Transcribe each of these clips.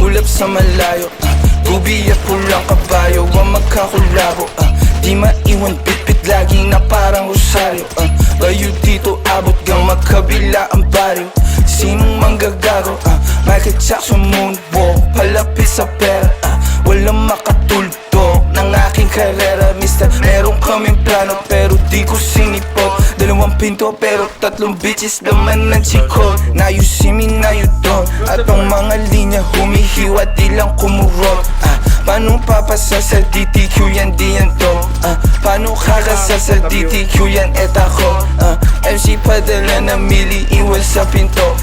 Ulap sa malayo, gubi at pulang kabayo ang magkakulabo. Di maiwan pitpit lagi na parang rosaryo. Layo dito abot gang magkabila ang baryo. Sinong manggagago? Michael Jackson moonwalk, palapit sa pera. Walang makatulto ng aking karera. Mister, meron kaming plano pero di ko sinipot. Dalawang pinto pero tatlong bitches naman ng chikot. Now you see me, now you don't. At ang mga linya humihiwa di lang kumurot. Paano papasa sa DTQ yan di yan to? Paano kakasal sa DTQ yan et ako? MC padala na mili iwan sa pinto.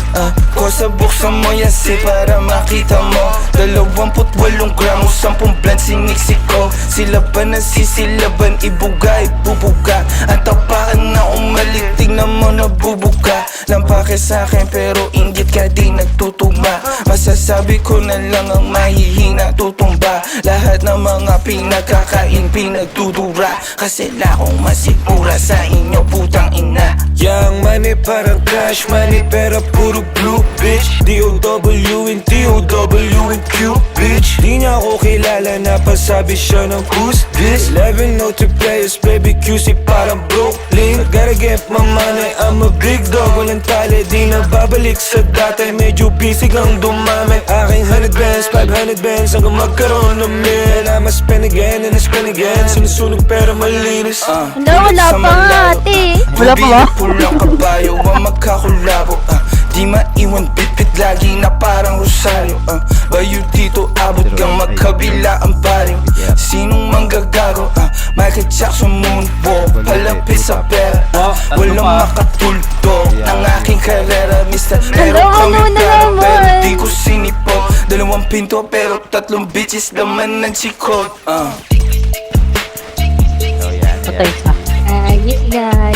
Kosa buksan mo yan si para makita mo. 28 gramo, 10 blunt siniksik ko. Sila ba nasisilaban, ibuga, ibubuga. Ang tapaan na umalik, tingnan mo nabubuga. Lampake sa'kin pero inggit ka di nagtutugma. Masasabi ko na lang ang mahihina tutumba. Lahat ng mga pinagkakain pinagdudura. Kasi lakong masigura sa inyo putang ina. Young money parang cash money pero puro blue bitch. D-O-W and T-O-W and Q bitch. Di niya ako kilala na pasabi siya ng who's this. 11 no 3 players baby QC parang Brooklyn. Gotta get my money, I'm a big dog. Walang tali, di na babalik sa dati. Medyo busy kang dumami. Aking 100 bands, 500 bands hanggang magkaroon ng mil. I'ma spend again and I spend again. Sinusunog pero malinis. Wala pa nga ate. Wala pa ba? Pulang kabayo ang magkakulabo. Di maiwan bitbit lagi na parang rosaryo. Bayo dito abot gang magkabila ang baryo. Sinong manggagago? Michael Jackson moonwalk, palapit sa pera. Walang makatulto ng aking karera. Mister, meron kami plano pero di ko sinipot. Dalawang pinto pero tatlong bitches naman ng chikot. Patay sa Ayos guys.